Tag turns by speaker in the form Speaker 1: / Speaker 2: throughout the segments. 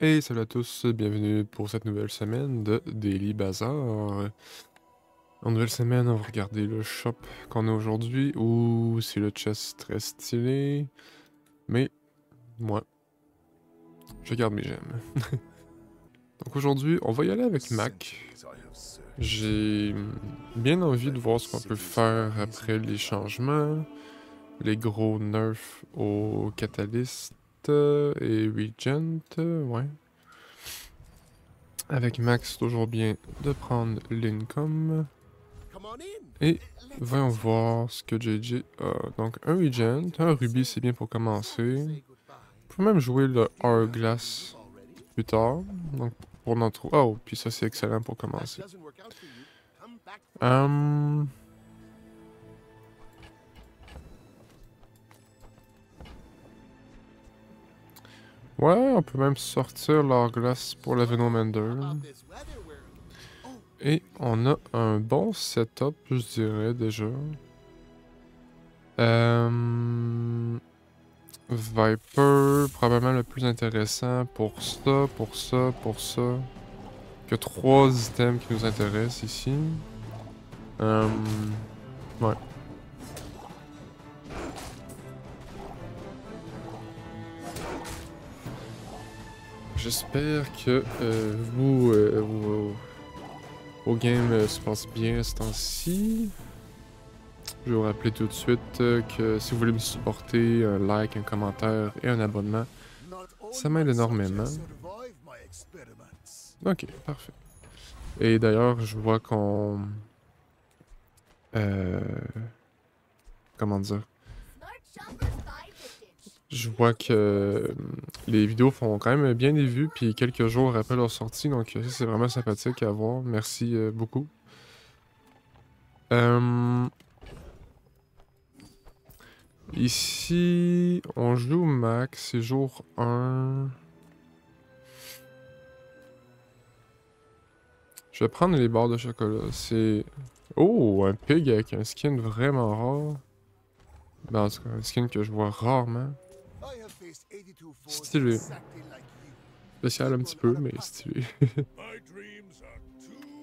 Speaker 1: Et salut à tous, bienvenue pour cette nouvelle semaine de Daily Bazaar. En nouvelle semaine, on va regarder le shop qu'on a aujourd'hui, où c'est le chest très stylé, mais moi, je garde mes gemmes. Donc aujourd'hui, on va y aller avec Mac. J'ai bien envie de voir ce qu'on peut faire après les changements, les gros nerfs au Catalyst et Regent, ouais. Avec Max, toujours bien de prendre l'income. Et voyons voir ce que JJ a. Donc un Regent, un Ruby c'est bien pour commencer. On peut même jouer le Hourglass plus tard. Donc pour en trouver. Oh, puis ça c'est excellent pour commencer. Ouais, on peut même sortir l'Hourglass pour la Venomander. Et on a un bon setup, je dirais déjà. Viper, probablement le plus intéressant pour ça, pour ça, pour ça. Que 3 items qui nous intéressent ici. Ouais. J'espère que vos games se passent bien ce temps-ci. Je vais vous rappeler tout de suite que si vous voulez me supporter, un like, un commentaire et un abonnement, ça m'aide énormément. Ok, parfait. Et d'ailleurs, je vois qu'on... comment dire? Je vois que les vidéos font quand même bien des vues, puis quelques jours après leur sortie, donc ça c'est vraiment sympathique à voir. Merci beaucoup. Ici, on joue Max, c'est jour 1. Je vais prendre les barres de chocolat. C'est... Oh, un pig avec un skin vraiment rare. Ben, en tout cas, un skin que je vois rarement. Stylé. Spécial un petit peu, mais stylé.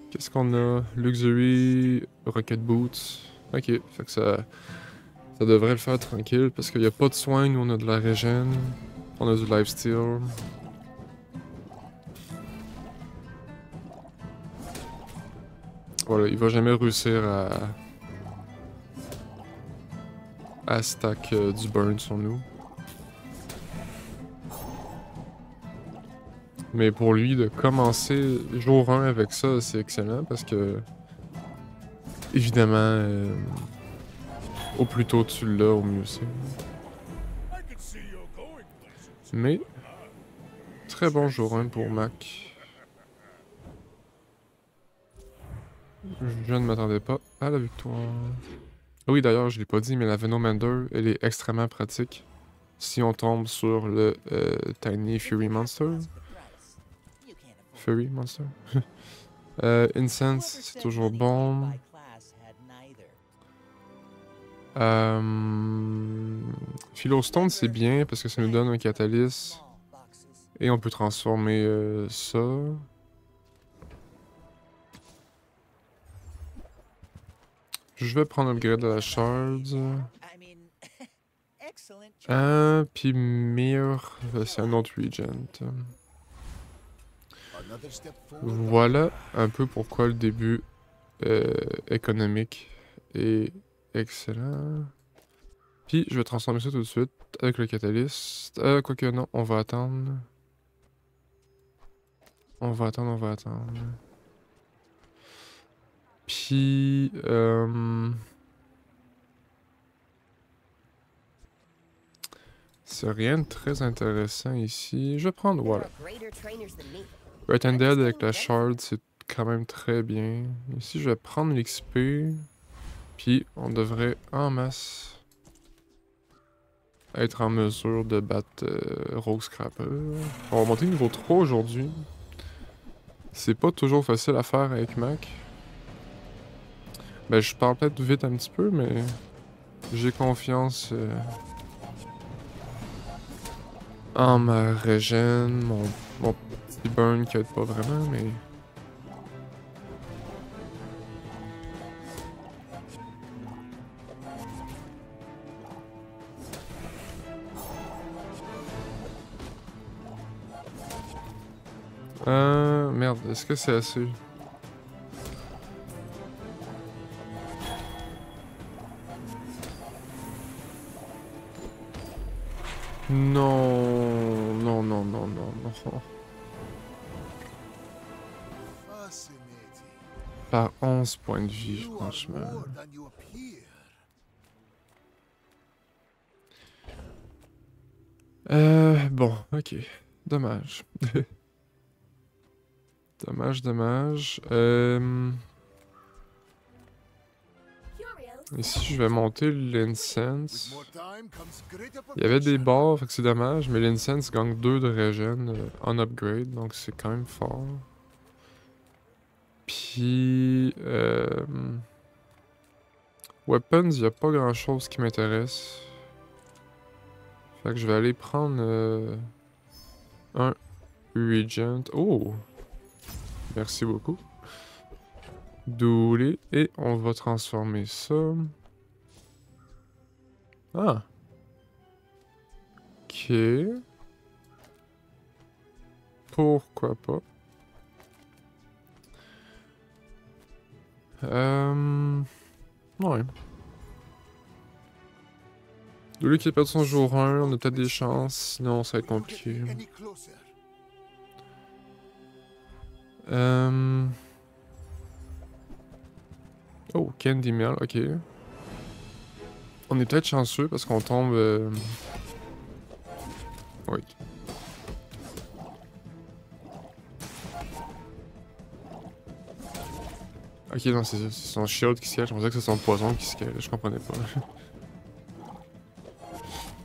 Speaker 1: Qu'est-ce qu'on a? Luxury, Rocket Boots. Ok, fait que ça devrait le faire tranquille parce qu'il n'y a pas de soins, nous on a de la régène. On a du lifesteal. Voilà, il va jamais réussir à stack du burn sur nous. Mais pour lui, de commencer jour 1 avec ça, c'est excellent parce que, évidemment, au plus tôt tu l'as, au mieux c'est. Mais, très bon jour 1 pour Mac. Je ne m'attendais pas à la victoire. Ah oui, d'ailleurs, je l'ai pas dit, mais la Venomander, elle est extrêmement pratique si on tombe sur le Tiny Fury Monster. Fury Monster? Incense, c'est toujours bon. Philostone, c'est bien parce que ça nous donne un catalyst. Et on peut transformer ça. Je vais prendre upgrade de la shard. Puis Mir, c'est un autre regent. Voilà un peu pourquoi le début économique est excellent. Puis je vais transformer ça tout de suite avec le catalyst. Quoique non, on va attendre. On va attendre. Puis... c'est rien de très intéressant ici. Je vais prendre, voilà. Right Handed avec la shard, c'est quand même très bien. Ici, je vais prendre l'XP. Puis, on devrait en masse être en mesure de battre Rogue Scrapper. On va monter niveau 3 aujourd'hui. C'est pas toujours facile à faire avec Mac. Ben, je parle peut-être vite un petit peu, mais j'ai confiance en ma régène, mon burn qui aide pas vraiment, mais... Merde, est-ce que c'est assez? Non, non, non, non, non, non. Par 11 points de vie, franchement. Bon, ok. Dommage. Dommage, dommage. Ici, je vais monter l'incense. Il y avait des barres, fait que c'est dommage, mais l'incense gagne 2 de regen en upgrade, donc c'est quand même fort. Puis... Weapons, il n'y a pas grand chose qui m'intéresse. Fait que je vais aller prendre un Regent. Oh! Merci beaucoup. Doulé. Et on va transformer ça. Ah! Ok. Pourquoi pas? Ouais. Doulé qui a perdu son jour 1, on a peut-être des chances, sinon ça va être compliqué. Oh, Candy Mill, ok. On est peut-être chanceux parce qu'on tombe... Oui. Ok, non, c'est son shield qui scale. Je pensais que c'est son poison qui scale. Je comprenais pas.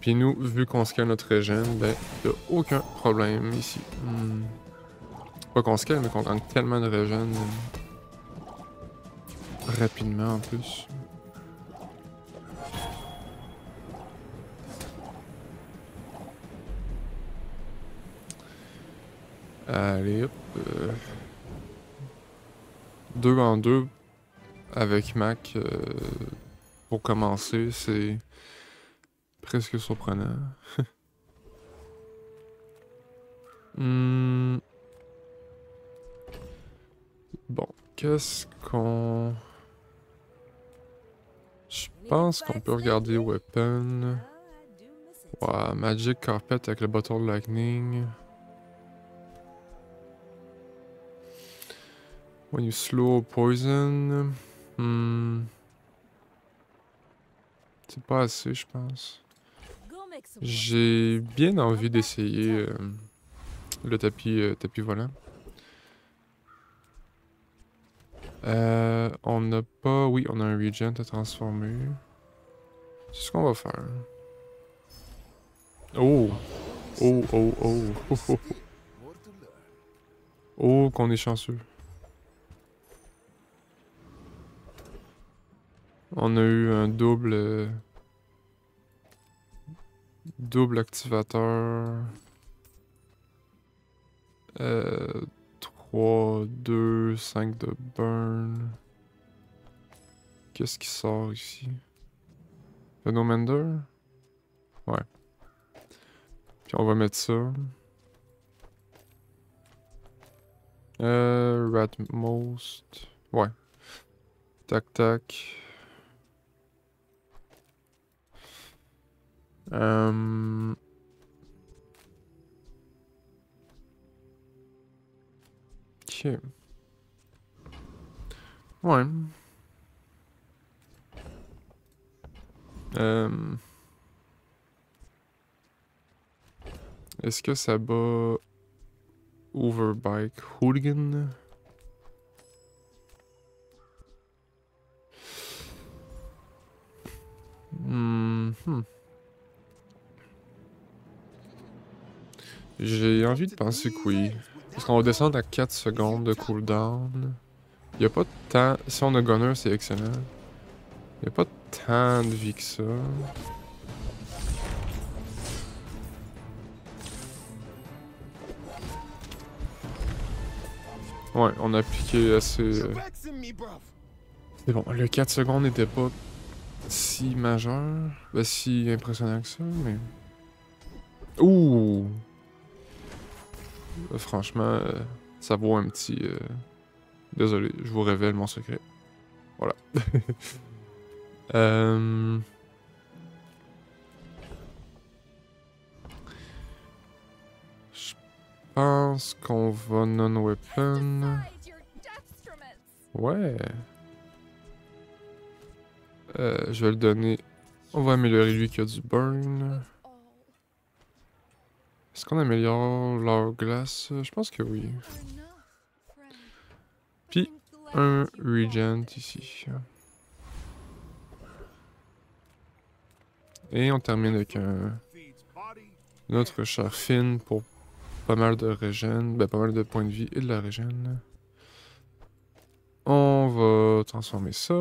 Speaker 1: Puis nous, vu qu'on scale notre régène, ben, y'a aucun problème ici. Pas qu'on scale, mais qu'on gagne tellement de régène. Rapidement en plus. Allez, hop. 2 en 2 avec Mac pour commencer, c'est presque surprenant. Bon, qu'est-ce qu'on... Je pense qu'on peut regarder Weapon. Ouais, Magic Carpet avec le Bottle Lightning. When you slow poison. C'est pas assez, je pense. J'ai bien envie d'essayer le tapis volant. On n'a pas... Oui, on a un Regent à transformer. C'est ce qu'on va faire. Oh! Oh, oh, oh! Oh, oh, oh. Oh, qu'on est chanceux. On a eu un double... double activateur. 3, 2, 5 de burn. Qu'est-ce qui sort ici? Venomender? Ouais. Puis on va mettre ça. Ratmost. Ouais. Tac tac. Ok. Ouais. Est-ce que ça bat Overbike Hooligan? J'ai envie de penser que oui. Parce qu'on va descendre à 4 secondes de cooldown. Y'a pas tant... Si on a Gunner, c'est excellent. Y'a pas tant de vie que ça. Ouais, on a appliqué assez... C'est bon, le 4 secondes n'était pas si majeur, si impressionnant que ça, mais... Ouh! Franchement, ça vaut un petit... Désolé, je vous révèle mon secret. Voilà. Je pense qu'on va non-weapon. Ouais. Je vais le donner. On va améliorer lui qui a du burn. Est-ce qu'on améliore leur glace? Je pense que oui. Puis un Regent ici. Et on termine avec notre char Finn pour pas mal de régène. Ben, pas mal de points de vie et de la régène. On va transformer ça.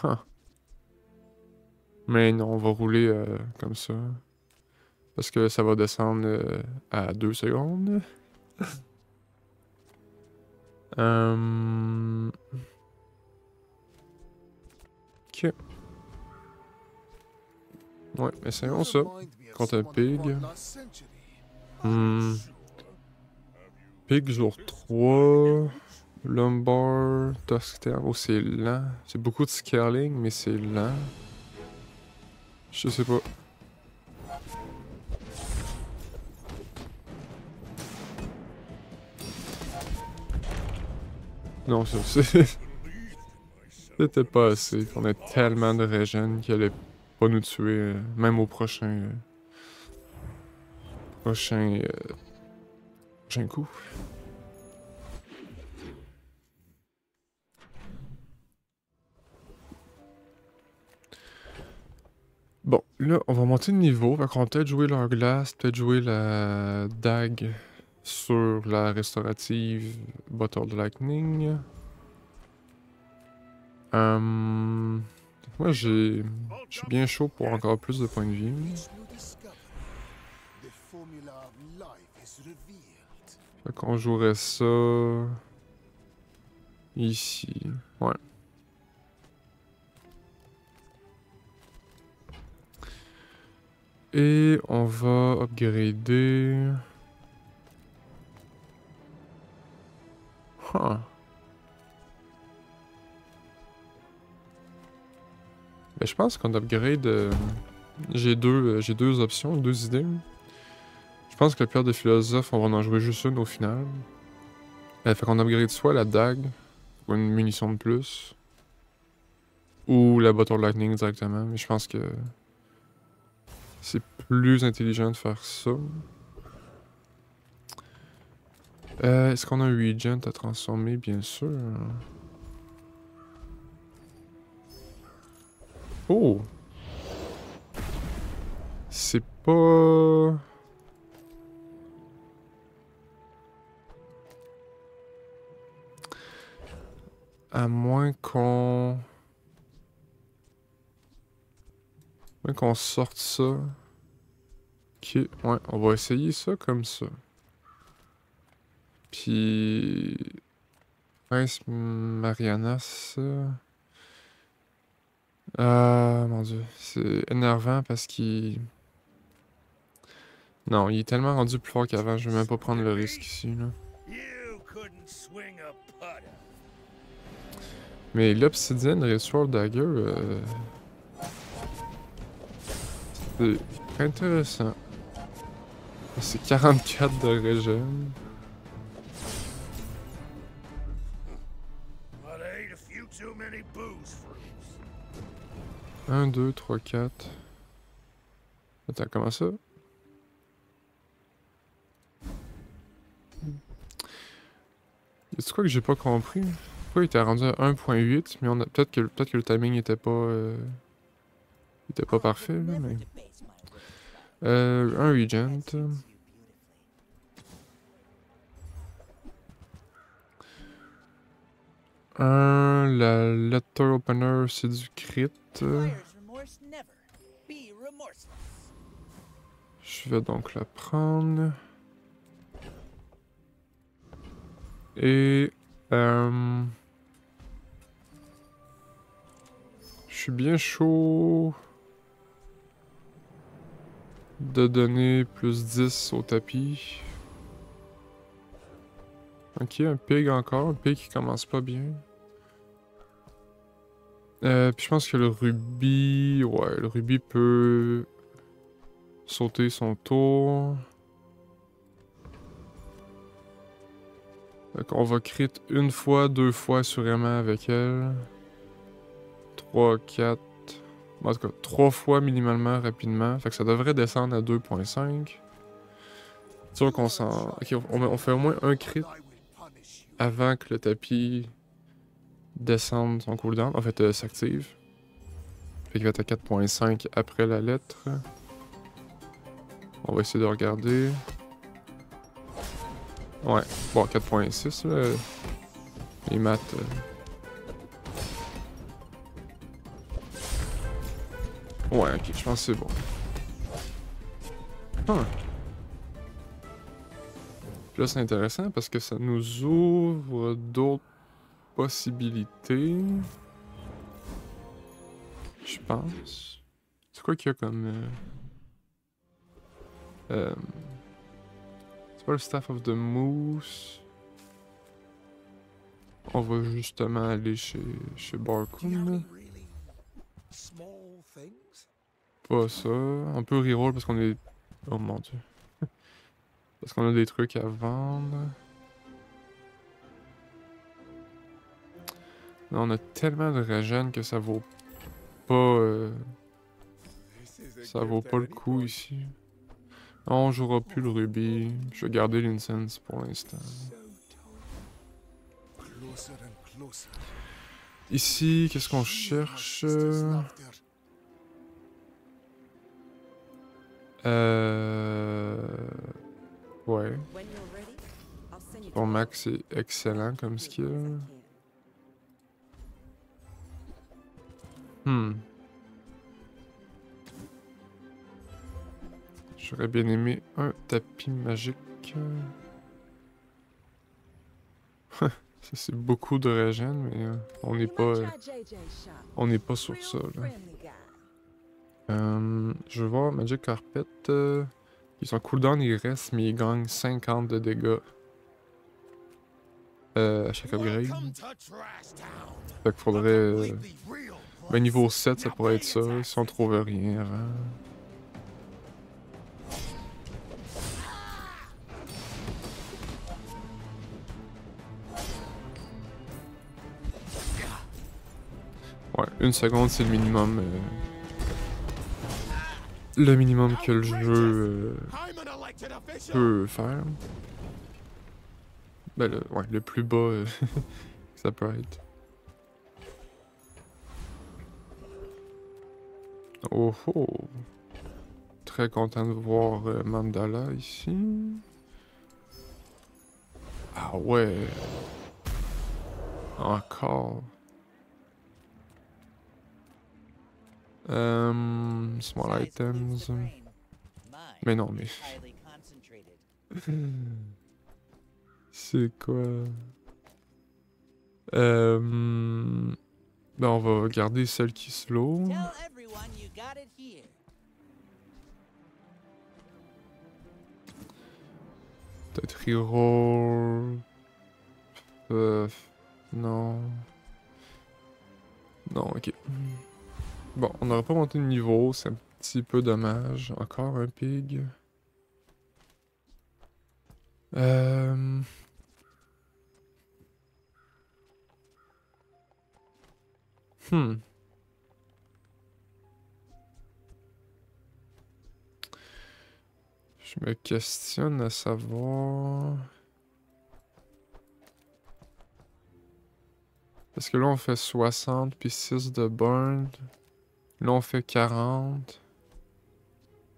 Speaker 1: Huh. Mais non, on va rouler comme ça. Parce que ça va descendre à 2 secondes. Ok. Ouais, essayons ça. Contre un pig. Pig jour 3. Lumbar. Tusk. Oh, c'est lent. C'est beaucoup de scaling, mais c'est lent. Je sais pas. Non, ça, c'est... C'était pas assez. On a tellement de régène qu'il allait pas nous tuer, même au prochain... prochain coup. Bon, là, on va monter de niveau. Fait qu'on va peut-être jouer leur glace, peut-être jouer la dague sur la restaurative Bottle de Lightning. Moi, je suis bien chaud pour encore plus de points de vie. Fait qu'on jouerait ça... ici. Ouais. Et on va upgrader... Huh. Ben, je pense qu'on upgrade... j'ai deux options, deux idées. Je pense que la pierre de philosophe, on va en jouer juste une au final. Fait qu'on upgrade soit la dague, ou une munition de plus, ou la bottle lightning directement, mais je pense que c'est plus intelligent de faire ça. Est-ce qu'on a un regent à transformer? Bien sûr. Oh! C'est pas... À moins qu'on... À moins qu'on sorte ça. Ok, ouais, on va essayer ça comme ça. Puis... Prince Mariana, ça... Ah, mon dieu. C'est énervant parce qu'il... Non, il est tellement rendu plus fort qu'avant, je vais même pas prendre le risque ici, là. Mais l'Obsidian Restore Dagger, c'est intéressant. C'est 44 de régène. 1, 2, 3, 4. Attends, comment ça? Y'a-tu quoi que j'ai pas compris? Pourquoi il était rendu à 1.8, mais on a peut-être que le timing était pas parfait là, mais un regent. La letter opener c'est du crit. Je vais donc la prendre. Et... je suis bien chaud de donner plus 10 au tapis. Ok, un pig encore. Un pig qui commence pas bien. Puis je pense que le rubis... Ouais, le rubis peut sauter son tour. Donc on va crit une fois, deux fois sûrement avec elle. 3, 4... En tout cas, 3 fois minimalement rapidement. Fait que ça devrait descendre à 2.5. C'est sûr qu'on s'en... Ok, on fait au moins un crit avant que le tapis descende son cooldown. En fait, s'active. Fait qu'il va être à 4.5 après la lettre. On va essayer de regarder. Ouais, bon, 4.6 là. Les maths. Ouais, ok, je pense que c'est bon. Ah. Puis là, c'est intéressant parce que ça nous ouvre d'autres possibilités. Je pense. C'est quoi qu'il y a comme... c'est pas le Staff of the Moose. On va justement aller chez Barcoon. Pas ça. On peut reroll parce qu'on est... Oh mon dieu. Parce qu'on a des trucs à vendre. Là, on a tellement de régène que ça vaut pas... ça vaut pas le coup ici. Non, on jouera plus le rubis. Je vais garder l'incense pour l'instant. Ici, qu'est-ce qu'on cherche? Ouais. Ton max est excellent comme skill. J'aurais bien aimé un tapis magique. Ça c'est beaucoup de régène, mais on n'est pas sur ça là. Je vais voir Magic Carpet. Ils sont cooldown, il reste, mais ils gagnent 50 de dégâts à chaque upgrade. Fait qu'il faudrait... ben niveau 7, ça pourrait être ça, si on trouve rien avant. Ouais, 1 seconde, c'est le minimum. Le minimum que le jeu peut faire. Ben, ouais, le plus bas ça peut être. Oh oh! Très content de voir Mandala ici. Ah ouais! Encore. Small items. Mais non, mais... C'est quoi? Ben on va garder celle qui slow. Peut-être reroll. Non. Non, ok. Bon, on n'aurait pas monté de niveau, c'est un petit peu dommage. Encore un pig. Je me questionne à savoir... Parce que là on fait 60 puis 6 de burn. Là on fait 40.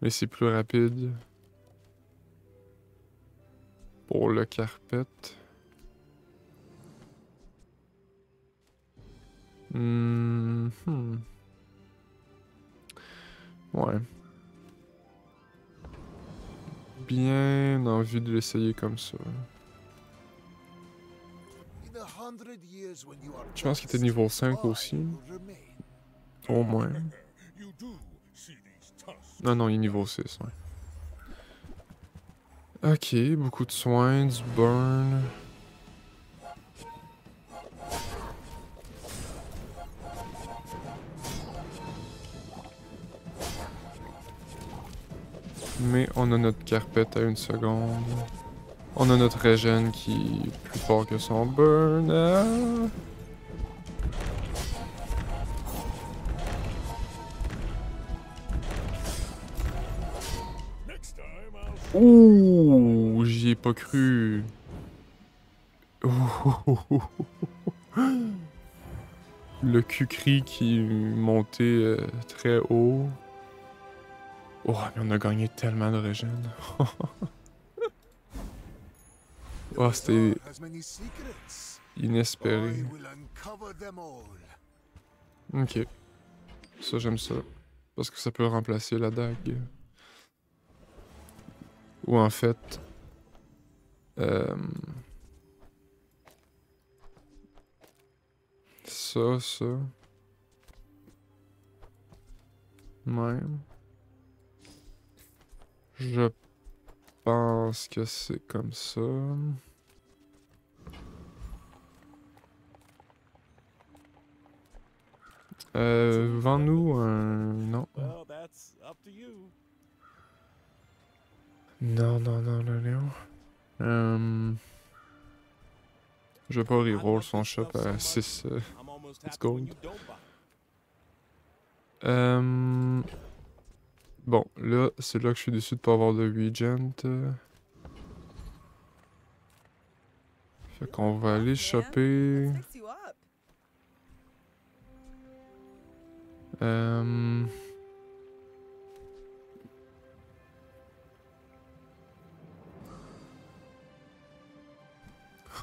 Speaker 1: Mais c'est plus rapide. Pour le carpet. Ouais. Bien envie de l'essayer comme ça. Je pense qu'il était niveau 5 aussi. Au moins. Non, non, il est niveau 6, ouais. Ok, beaucoup de soins, du burn. Mais on a notre carpette à 1 seconde. On a notre régène qui est plus fort que son burn. Ah. Ouh, j'y ai pas cru. Ouh. Le Kukri qui montait très haut. Oh, mais on a gagné tellement de régène. Oh, c'était inespéré. Ok. Ça, j'aime ça. Parce que ça peut remplacer la dague. Ou en fait... ça... Même. Je pense que c'est comme ça. Vends-nous un... Non. Non, non, non, non, non. Je vais pas reroll son shop à 6 gold. Bon, là, c'est là que je suis déçu de pas avoir de Regent. Fait qu'on va aller choper...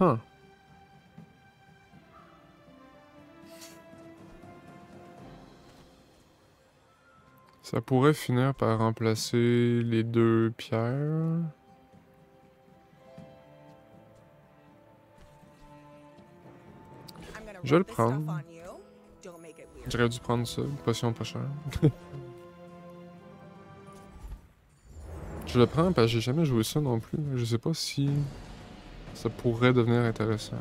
Speaker 1: Huh. Ça pourrait finir par remplacer les 2 pierres. Je vais le prendre. J'aurais dû prendre ça, une potion pas chère. Je le prends parce que j'ai jamais joué ça non plus. Je sais pas si ça pourrait devenir intéressant.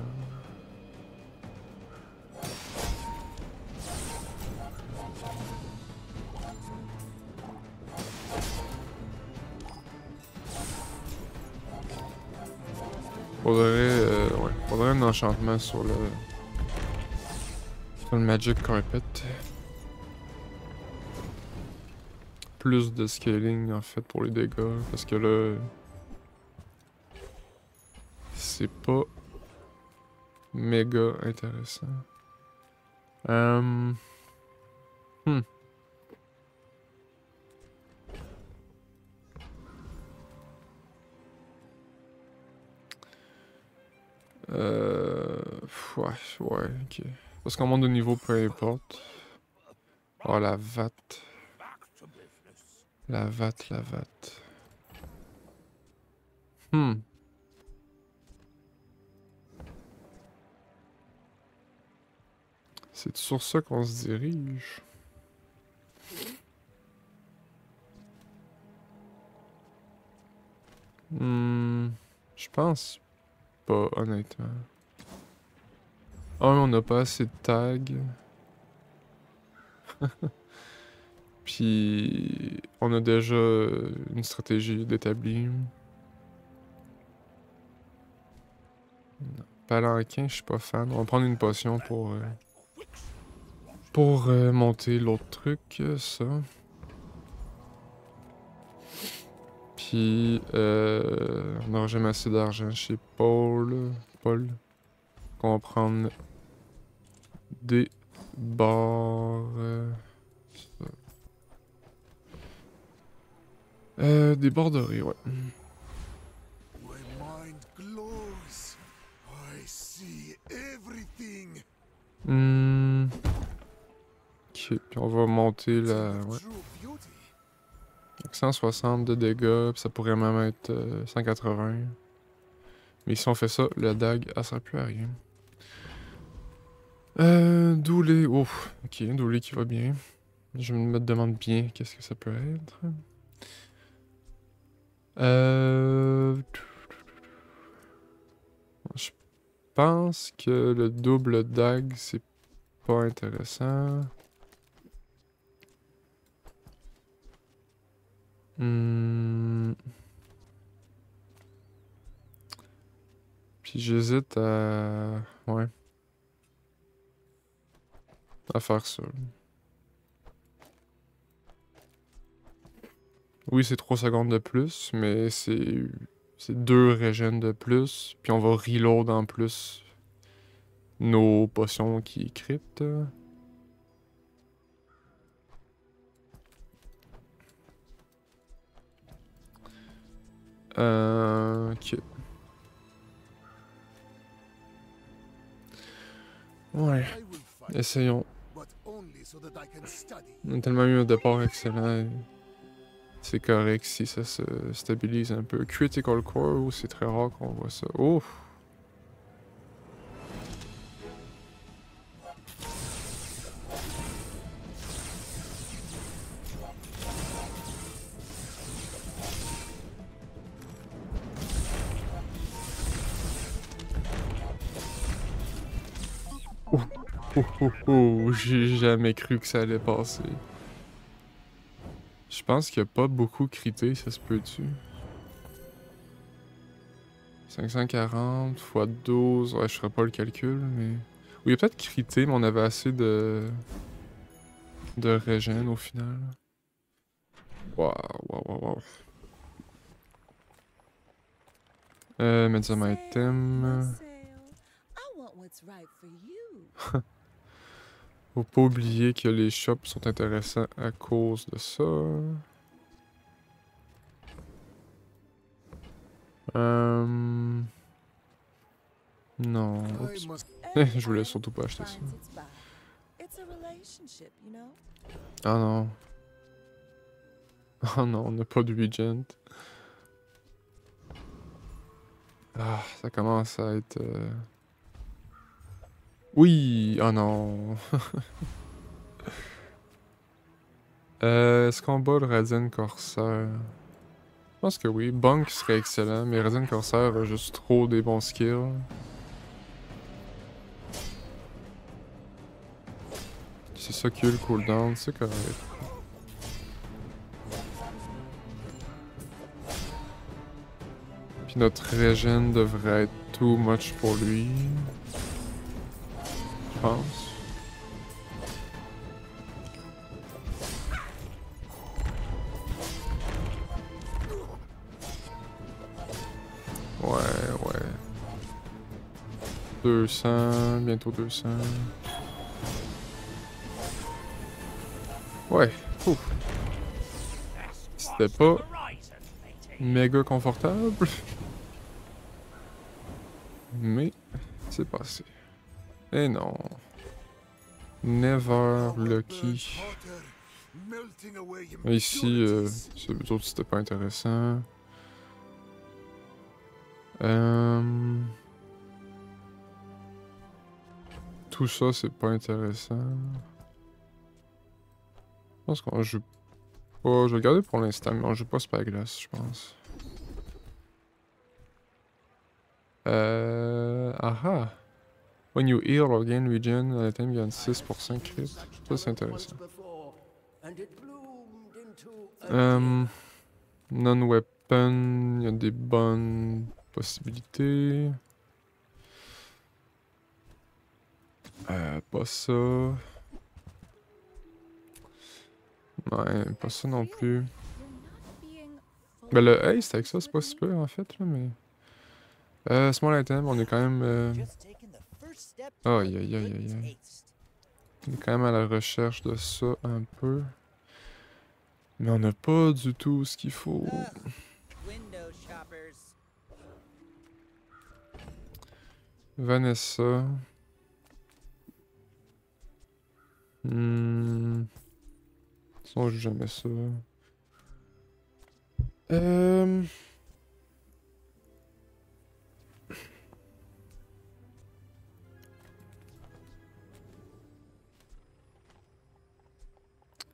Speaker 1: Faudrait un enchantement sur le Magic Carpet. Plus de scaling en fait pour les dégâts, parce que là... c'est pas méga intéressant. Ouais, ok. Parce qu'on monte de niveau, peu importe. Oh, la VAT. La VAT. C'est sur ça qu'on se dirige. Je pense pas, honnêtement. On n'a pas assez de tags. Puis on a déjà une stratégie d'établir. Palanquin, je suis pas fan. On va prendre une potion pour monter l'autre truc, ça. Puis on n'aura jamais assez d'argent chez Paul. Qu'on va prendre des barres. Des barres dorées, ouais. Ok, puis on va monter la... Ouais. 160 de dégâts, puis ça pourrait même être 180. Mais si on fait ça, la dague, elle sert plus à rien. Dooley. Oh, ok, Dooley qui va bien. Je me demande bien qu'est-ce que ça peut être. Je pense que le double dag, c'est pas intéressant. Hmm. Puis j'hésite à... Ouais. À faire ça. Oui, c'est 3 secondes de plus, mais c'est 2 régènes de plus. Puis on va reload en plus nos potions qui crit. Ok. Ouais. Essayons. On a tellement eu un départ excellent. C'est correct si ça se stabilise un peu. Critical Core, c'est très rare qu'on voit ça. Oh! Oh, oh, oh, oh. J'ai jamais cru que ça allait passer. Je pense qu'il n'y a pas beaucoup crité, ça se peut-tu? 540 x 12, ouais, je ferai pas le calcul, mais... Oui, il y a peut-être crité, mais on avait assez de régène au final. Waouh, waouh, waouh, waouh. Medium item. Faut pas oublier que les shops sont intéressants à cause de ça. Non. Oups. Je voulais surtout pas acheter ça. Ah non. Oh non, on n'a pas de Regent. Ah, ça commence à être... Oui! Oh non! Est-ce qu'on bat le Radiant Corsair? Je pense que oui. Bunk serait excellent, mais Radiant Corsair a juste trop des bons skills. C'est ça qui a eu le cooldown, c'est correct. Puis notre régène devrait être too much pour lui. Je pense. Ouais. 200, bientôt 200. Ouais, ouf. C'était pas méga confortable, mais c'est passé. Et non. Never lucky. Ici, c'était pas intéressant. Tout ça, c'est pas intéressant. Je pense qu'on joue pas. Je vais le garder pour l'instant, mais on joue pas Spyglass, je pense. Ah. When you heal or gain regen, item gagne 6% crit. Ça, c'est intéressant. Non-weapon, il y a des bonnes possibilités. Pas ça. Ouais, pas ça non plus. Ben le haste avec ça, c'est pas si peu en fait, là, mais... small item, on est quand même... Aïe aïe aïe aïe aïe. On est quand même à la recherche de ça un peu. Mais on n'a pas du tout ce qu'il faut. Vanessa. Ça, on joue jamais ça.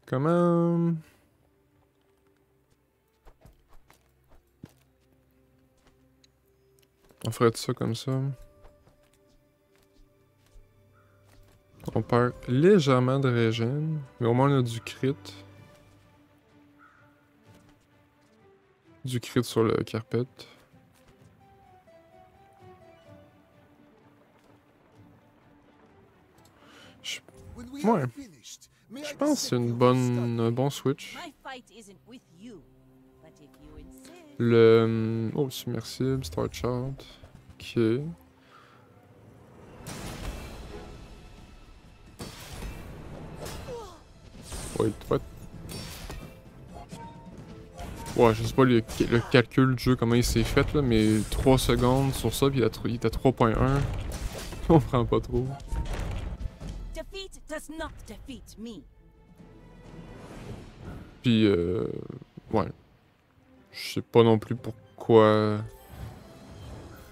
Speaker 1: Comment... On ferait ça comme ça. On perd légèrement de régène, mais au moins on a du crit. Du crit sur le carpet. Ouais. Je pense que c'est un bon switch. Le... Oh, submersible, Star Chart. Ok. Wait, what? Ouais, je sais pas le calcul du jeu, comment il s'est fait, là, mais 3 secondes sur ça, puis il est à 3.1. Je comprends pas trop. Puis, ouais. Je sais pas non plus pourquoi...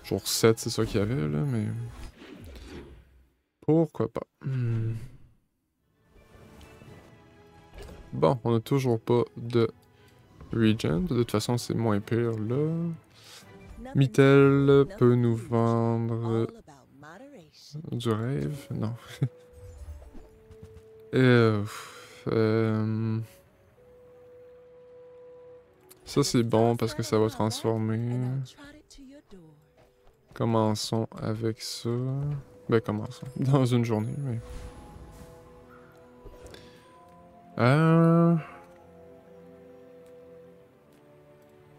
Speaker 1: Jour 7, c'est ça qu'il y avait, là, mais... Pourquoi pas? Bon, on a toujours pas de regen. De toute façon, c'est moins pire, là. Mytel peut nous vendre... Du rêve? Non. Ça, c'est bon parce que ça va transformer. Commençons avec ça. Ben, commençons. Dans une journée, mais...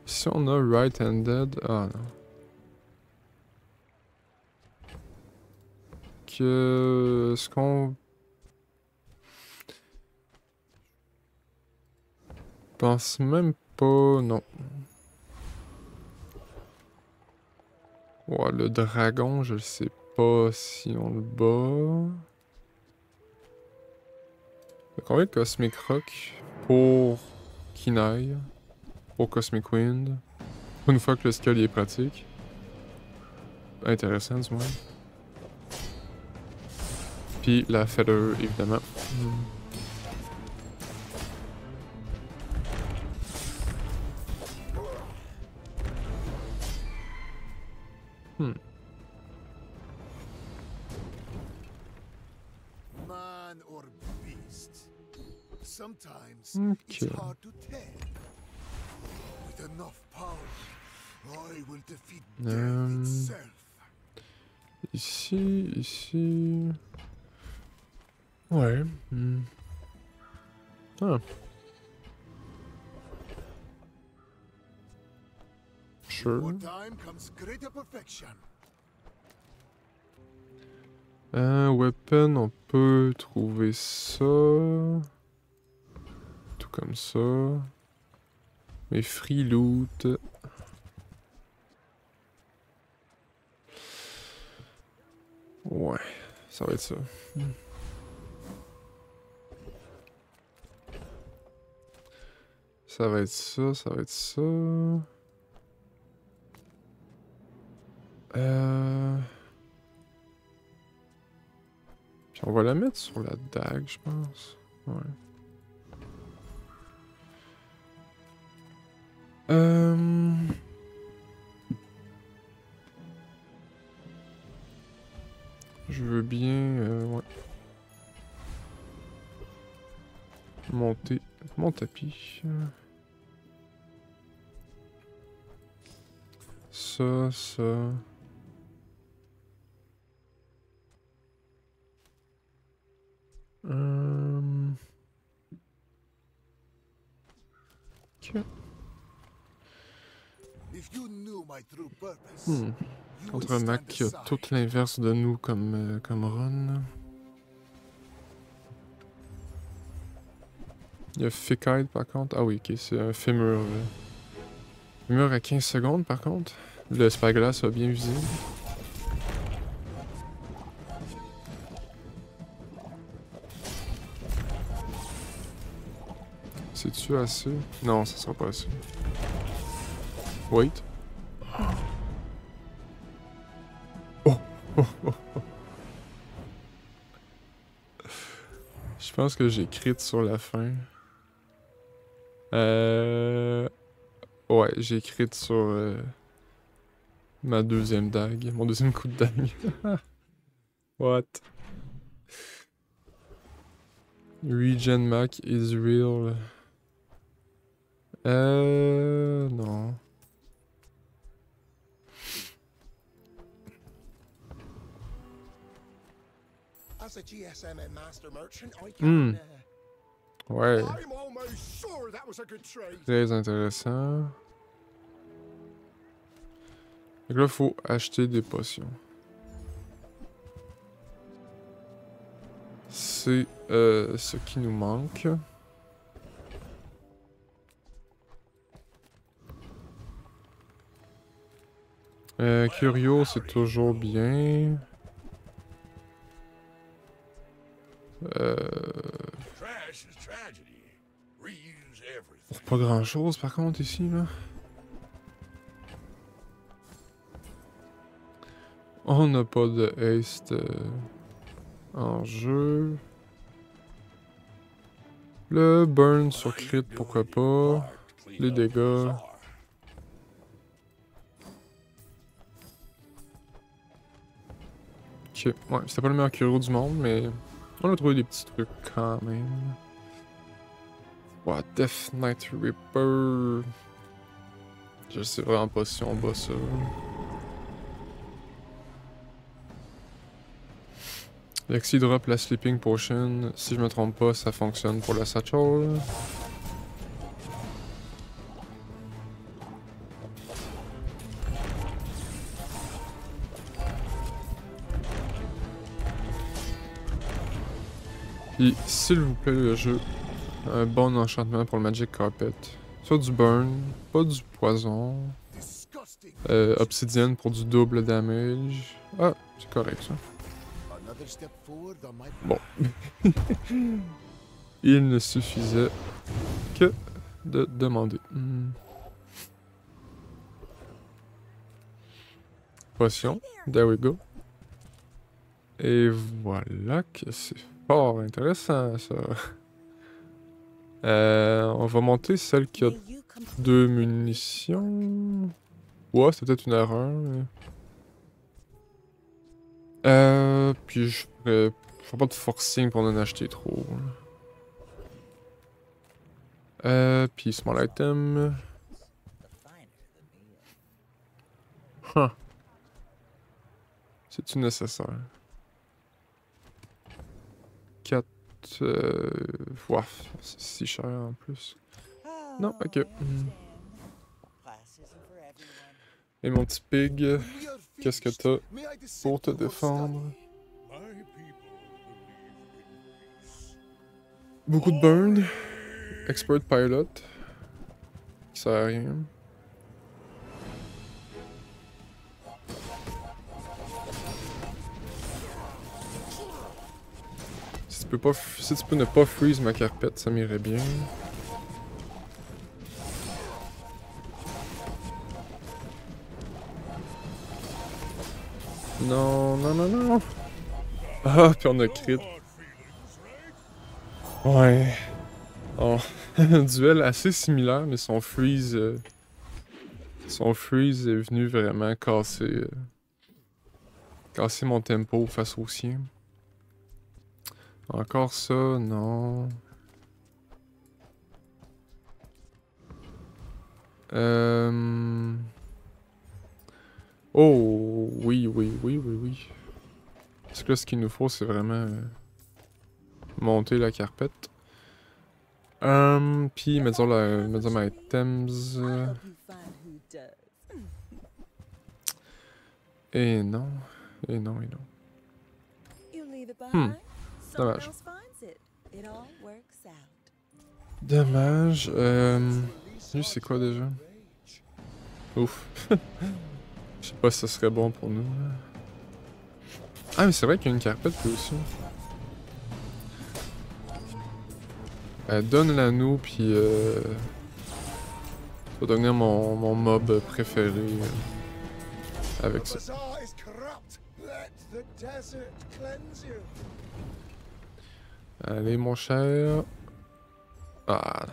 Speaker 1: Si on a right-handed... Ah, non. Est-ce qu'on... pense même pas... Non. Ouais, le dragon, je sais pas si on le bat. Combien de Cosmic Rock pour Kinaï, pour Cosmic Wind, une fois que le skill est pratique. Intéressant du moins. Puis la Feather, évidemment. Ok. Ici... Ouais. Ah. Sure. Weapon, on peut trouver ça. Tout comme ça. Mais free loot. Ouais, ça va être ça. Ça va être ça, ça va être ça. Puis on va la mettre sur la dague, je pense. Ouais. Je veux bien, ouais. Monter mon tapis. Ça, ça. Ok. Contre un Mac qui a tout l'inverse de nous comme, comme run. Il y a Ficide par contre. Ah oui, ok, c'est un Femur. Femur à 15 secondes par contre. Le Spyglass a bien visé. C'est-tu assez? Non, ça sera pas assez. Wait. Oh! Je pense que j'ai crit sur la fin. Euh... Ouais, j'ai écrit sur ma deuxième dague, mon deuxième coup de dague. What? Regen Mac is real. Non.
Speaker 2: As a GSM Master Merchant, I
Speaker 1: Hmm.
Speaker 2: can.
Speaker 1: Ouais,
Speaker 2: I'm almost sure that was a good trade.
Speaker 1: très intéressant. Donc là, faut acheter des potions. C'est ce qui nous manque. Curio, c'est toujours bien.
Speaker 2: Trash is tragedy. Reuse everything.
Speaker 1: Pas grand chose par contre ici là. On n'a pas de haste en jeu. Le burn sur crit, pourquoi pas. Les dégâts. Ok, ouais, c'était pas le meilleur curio du monde, mais on a trouvé des petits trucs quand même. Ouais, Death Knight Reaper. Je sais vraiment pas si on bat ça. Lexi drop la Sleeping Potion. Si je me trompe pas, ça fonctionne pour la Satchel. Puis, s'il vous plaît, le jeu, un bon enchantement pour le Magic Carpet. Soit du burn, pas du poison.
Speaker 2: Disgusting.
Speaker 1: Obsidienne pour du double damage. Ah, c'est correct ça.
Speaker 2: Another step forward on my
Speaker 1: Bon. Il ne suffisait que de demander. Potion. There we go. Et voilà que c'est fort intéressant ça. On va monter celle qui a 2 munitions. Ouais, c'était peut-être une erreur. Puis je ferais pas de forcing pour en acheter trop. Puis small item. Huh. C'est-tu nécessaire? 4. Ouah, c'est si cher en plus. Non, ok. Et mon petit pig, qu'est-ce que t'as pour te défendre? Beaucoup de burn. Expert pilot. Qui sert à rien. Si tu peux ne pas freeze ma carpette, ça m'irait bien. Non, non, non, non. Ah, puis on a crit. Ouais. Oh. Un duel assez similaire, mais son freeze est venu vraiment casser mon tempo face au sien. Encore ça, non. Oh, oui, oui, oui, oui, oui. Parce que là, ce qu'il nous faut, c'est vraiment monter la carpette. Puis, mettons my items. Et non. Et non, et non. Dommage. Dommage. Lui, c'est quoi déjà? Ouf. Je sais pas si ça serait bon pour nous. Ah, mais c'est vrai qu'il y a une carpette lui aussi. Donne-la nous, puis ça va devenir mon mob préféré avec ça. Allez, mon cher. Ah.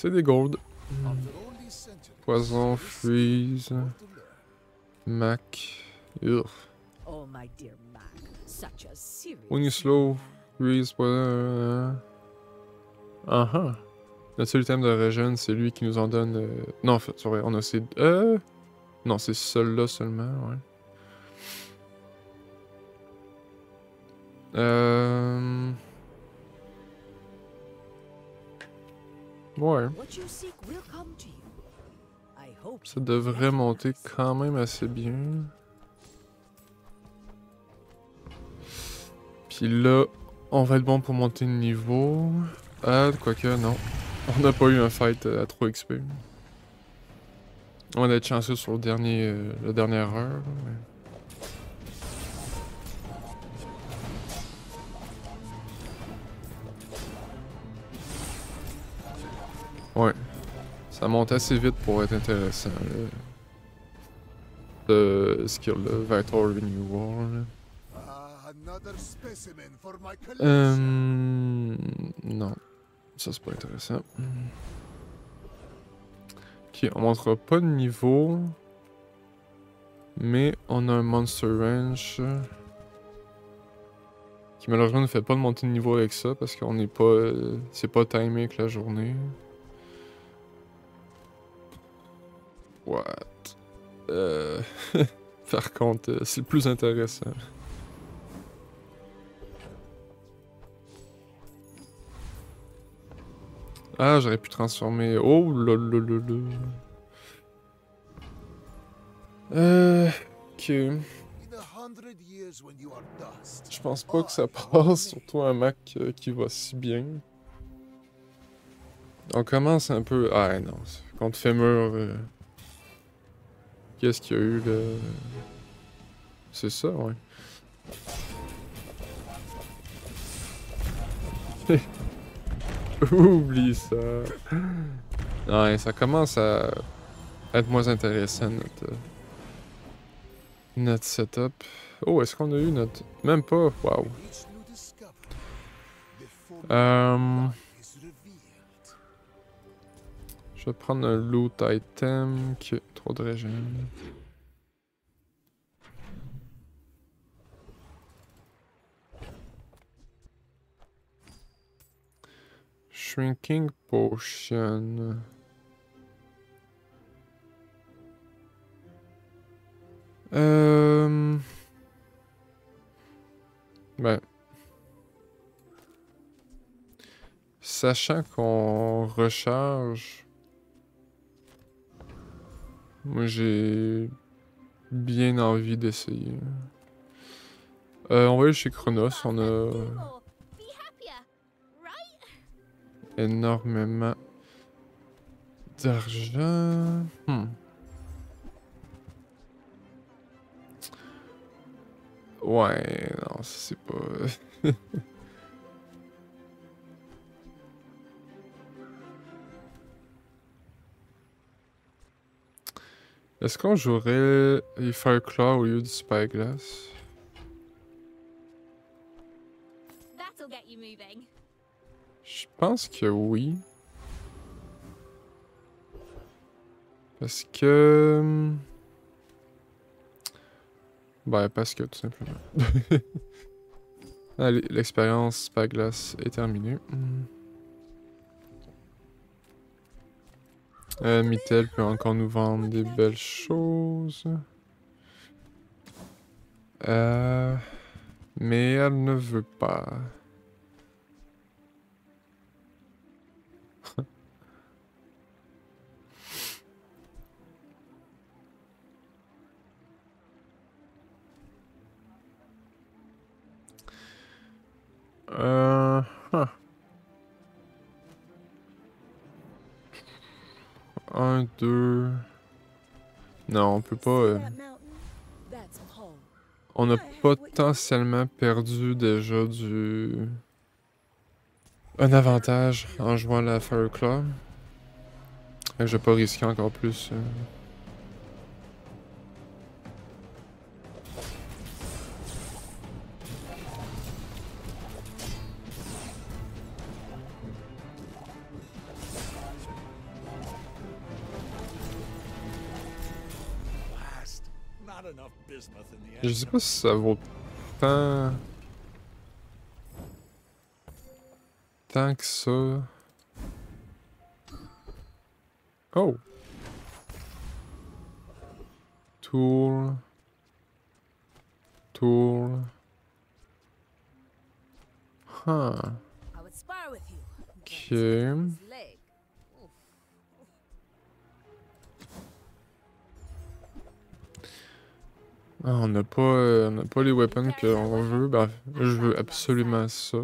Speaker 1: C'est des golds.
Speaker 2: After all these centuries,
Speaker 1: Poison,
Speaker 2: there is
Speaker 1: freeze,
Speaker 2: more to learn.
Speaker 1: Mac. Ugh.
Speaker 3: Oh, my dear Mac, such a serious.
Speaker 1: When you slow, freeze, poison. Le seul item de régène, c'est lui qui nous en donne. Non, en fait, c'est vrai, on a ces. Non, c'est celui-là seulement, ouais. Ouais.
Speaker 3: What you seek will come to you. I hope
Speaker 1: Ça
Speaker 3: you
Speaker 1: devrait
Speaker 3: recognize.
Speaker 1: monter quand même assez bien. Puis là, on va être bon pour monter de niveau. Ah, quoique, non. On n'a pas eu un fight à 3 XP. On a être chanceux sur la dernière heure. Ouais. Ça monte assez vite pour être intéressant. Le skill, le Vital Renewal. Là.
Speaker 2: Another specimen for my collection.
Speaker 1: Non. Ça, c'est pas intéressant. Ok, on montera pas de niveau. Mais on a un Monster Ranch. Qui malheureusement ne fait pas de montée de niveau avec ça parce qu'on n'est pas. C'est pas timé avec la journée. What? Par contre, c'est le plus intéressant. Ah, j'aurais pu transformer. Oh là là là là. Ok.
Speaker 2: In 100 years when you are dust,
Speaker 1: Je pense pas que ça passe, surtout un Mac qui va si bien. On commence un peu. Ah non, contre Femur. Qu'est-ce qu'il y a eu là? C'est ça, ouais. Oublie ça. Ouais, ça commence à être moins intéressant notre setup. Oh, est-ce qu'on a eu notre... Même pas, waouh.
Speaker 2: each new discovery, the full
Speaker 1: Euh,
Speaker 2: is revealed.
Speaker 1: Je vais prendre un loot item qui a trop de régime. Shrinking Potion. Ben. Sachant qu'on recharge. Moi j'ai bien envie d'essayer. On va aller chez Chronos, on a
Speaker 4: Be happier, right?
Speaker 1: énormément d'argent. Ouais, non, c'est pas... Est-ce qu'on jouerait les Fireclaw au lieu du Spyglass?
Speaker 4: That'll get you moving.
Speaker 1: Je pense que oui. Parce que... Ben, parce que, tout simplement. Allez, l'expérience Spyglass est terminée. Mittel peut encore nous vendre des belles choses. Mais elle ne veut pas. Huh. Un, deux... Non, on peut pas...
Speaker 3: See that mountain? That's home.
Speaker 1: On a potentiellement perdu déjà un avantage en jouant la Fireclaw. Fait que je vais pas risquer encore plus.
Speaker 2: had enough bismuth in the
Speaker 1: Je sais pas si ça vaut tant... tant que ça. Oh! Tool. Tool. Huh.
Speaker 3: I would spar with you.
Speaker 1: Okay.
Speaker 3: His leg. Oof.
Speaker 1: Ah, on n'a pas les weapons qu'on veut. Ben, je veux absolument ça.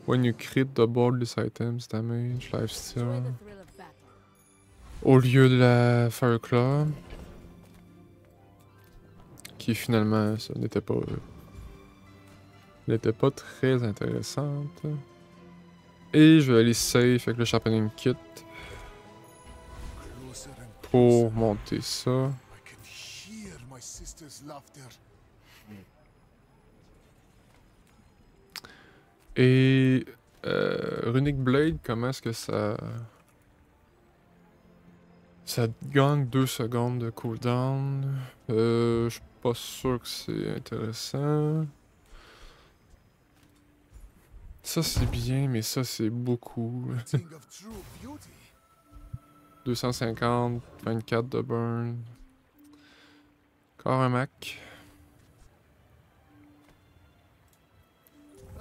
Speaker 1: When you crit, double this items, damage,
Speaker 3: Enjoy
Speaker 1: lifesteal.
Speaker 3: the thrill of battle.
Speaker 1: Au lieu de la Fireclaw. Qui finalement, ça n'était pas très intéressante. Et je vais aller safe avec le Sharpening Kit
Speaker 2: closer and
Speaker 1: pour monter ça.
Speaker 2: I can hear my sister's laughter.
Speaker 1: Et Runic Blade, comment est-ce que ça... Ça gagne 2 secondes de cooldown. Je suis pas sûr que c'est intéressant. Ça c'est bien, mais ça c'est beaucoup.
Speaker 2: Thing of true beauty.
Speaker 1: 250, 24 de burn. Encore un Mac.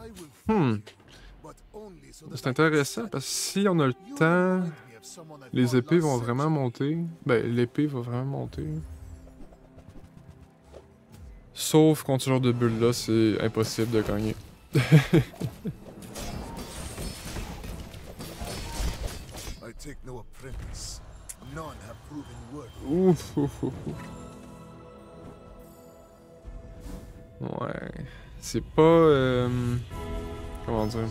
Speaker 2: I will
Speaker 1: Hmm.
Speaker 2: fight you, but only so that
Speaker 1: C'est
Speaker 2: I can
Speaker 1: intéressant
Speaker 2: study.
Speaker 1: parce que si on a le
Speaker 2: You
Speaker 1: temps,
Speaker 2: remind me of someone I
Speaker 1: les
Speaker 2: fought
Speaker 1: épées
Speaker 2: last
Speaker 1: vont vraiment
Speaker 2: century.
Speaker 1: monter. Ben, l'épée va vraiment monter. Sauf contre ce genre de bulle là, c'est impossible de gagner.
Speaker 2: I take no apprentice. None have proven worthy.
Speaker 1: Ouf, ouf, ouf, ouf. Ouais. C'est pas... comment dire?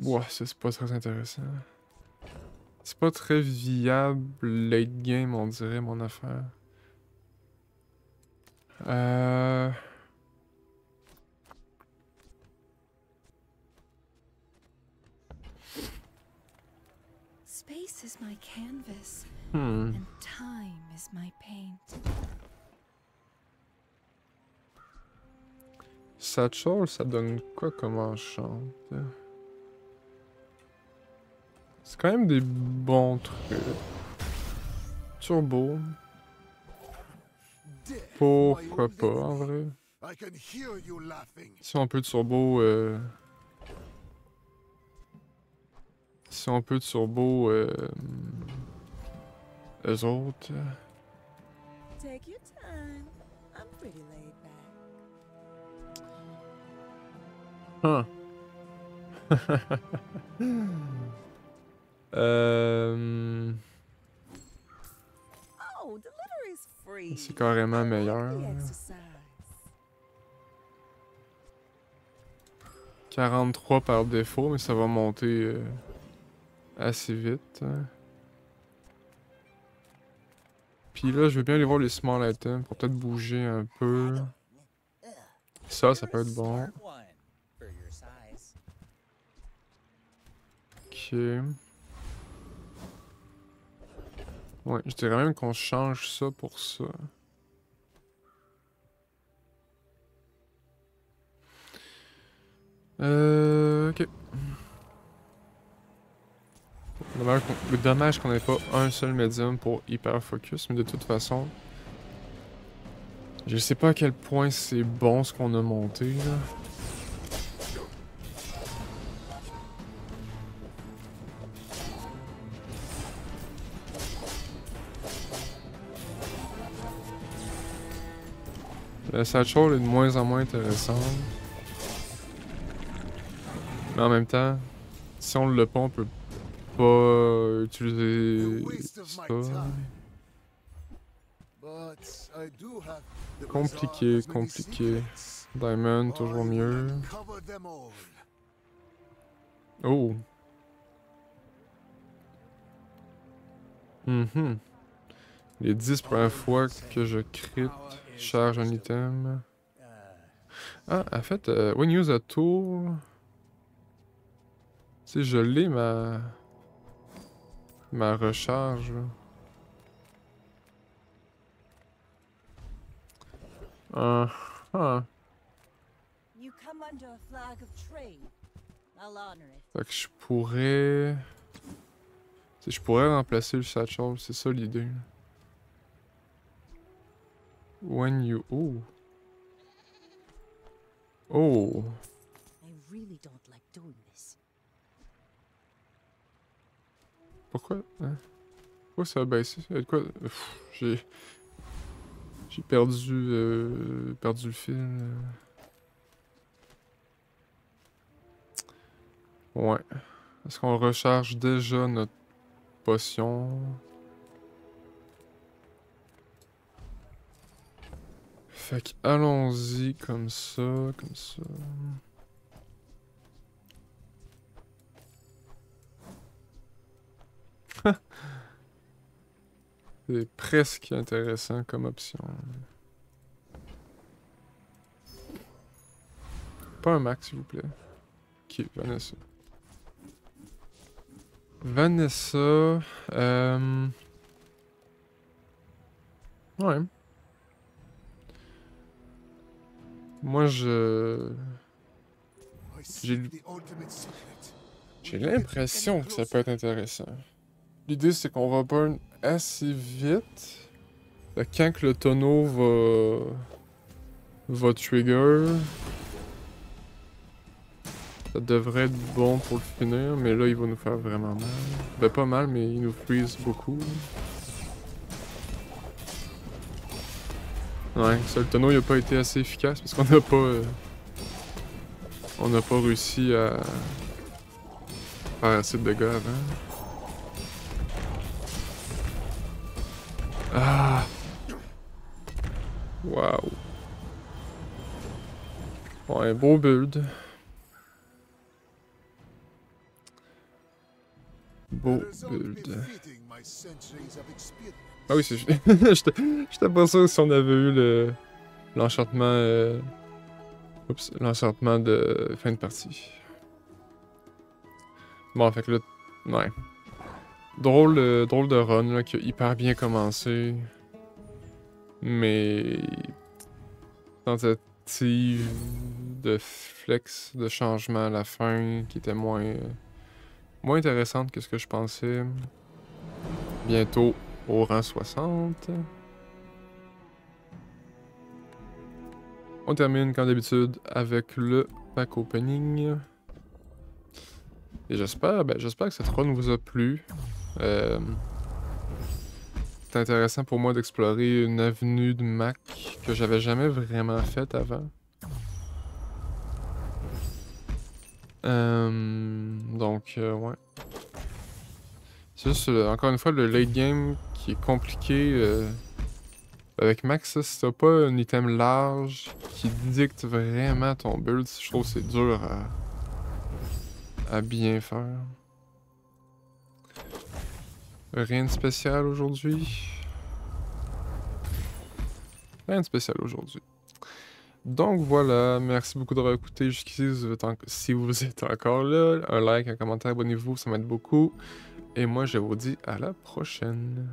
Speaker 1: Ouais, ça, c'est pas très intéressant. C'est pas très viable late game, on dirait, mon affaire.
Speaker 3: Space is my canvas,
Speaker 1: Hmm.
Speaker 3: and time is my paint.
Speaker 1: Satchel, ça donne quoi comme enchant? C'est quand même des bons trucs. Turbo.
Speaker 2: Death,
Speaker 1: Pourquoi
Speaker 2: my
Speaker 1: pas,
Speaker 2: old
Speaker 1: en
Speaker 2: enemy.
Speaker 1: vrai?
Speaker 2: I can hear you laughing.
Speaker 1: Si on peut de turbo, si on peut de turbo, eux autres.
Speaker 3: Take your time. I'm pretty laid back.
Speaker 1: Huh.
Speaker 3: Oh, delivery's free.
Speaker 1: C'est carrément
Speaker 3: I like
Speaker 1: meilleur.
Speaker 3: the exercise.
Speaker 1: 43 par défaut, mais ça va monter assez vite. Puis là, je veux bien aller voir les small items pour peut-être bouger un peu. Ça peut être bon. Ok. Ouais, je dirais même qu'on change ça pour ça. Ok. Dommage qu'on n'ait pas un seul médium pour hyper focus, mais de toute façon, je sais pas à quel point c'est bon ce qu'on a monté là. La satchel est de moins en moins intéressante. Mais en même temps, si on l'a pas, on peut pas utiliser
Speaker 2: A waste of
Speaker 1: ça.
Speaker 2: my time. But I do have the
Speaker 1: Compliqué,
Speaker 2: bazaar has many
Speaker 1: compliqué.
Speaker 2: secrets.
Speaker 1: Diamond,
Speaker 2: I
Speaker 1: toujours
Speaker 2: will
Speaker 1: mieux.
Speaker 2: uncover them all.
Speaker 1: Oh! Mhm. Les 10 premières fois que je crit, charge un item. Ah, en fait, when use a tool... Tu sais, je l'ai ma recharge. Là. Ah.
Speaker 3: You come under a flag of trade. I'll honor it.
Speaker 1: Fait que je pourrais... Tu sais, je pourrais remplacer le satchel, c'est ça l'idée. When you... Oh. Oh.
Speaker 3: I really don't like doing this.
Speaker 1: Pourquoi? Hein? Pourquoi ça a baissé? Il y a de quoi? J'ai perdu le fil. Ouais. Est-ce qu'on recharge déjà notre potion? Fait que allons-y comme ça, comme ça. C'est presque intéressant comme option. Pas un max, s'il vous plaît. Ok, Vanessa. Vanessa. Ouais. Moi, j'ai l'impression que ça peut être intéressant. L'idée, c'est qu'on va burn assez vite. Fait que quand que le tonneau va trigger, ça devrait être bon pour le finir, mais là, il va nous faire vraiment mal. Ben, pas mal, mais il nous freeze beaucoup. Ouais, ça, le tonneau, il a pas été assez efficace parce qu'on n'a pas... on n'a pas réussi à faire assez de dégâts avant. Ah! Wow! Ouais, beau build. Beau build. Ah oui, c'est... J'étais pas sûr si on avait eu l'enchantement... Oups, l'enchantement de fin de partie. Bon, fait que là... Ouais. Drôle de run, là, qui a hyper bien commencé. Mais... Tentative de flex, de changement à la fin, qui était moins intéressante que ce que je pensais. Bientôt au rang 60. On termine comme d'habitude avec le pack opening. Et j'espère que cette run vous a plu. C'est intéressant pour moi d'explorer une avenue de Mac que j'avais jamais vraiment faite avant. Donc, ouais. C'est juste, encore une fois, le late game qui est compliqué. Avec Max, si t'as pas un item large qui dicte vraiment ton build, je trouve que c'est dur à bien faire. Rien de spécial aujourd'hui. Rien de spécial aujourd'hui. Donc voilà, merci beaucoup d'avoir écouté jusqu'ici. Si vous êtes encore là, un like, un commentaire, abonnez-vous, ça m'aide beaucoup. Et moi, je vous dis à la prochaine.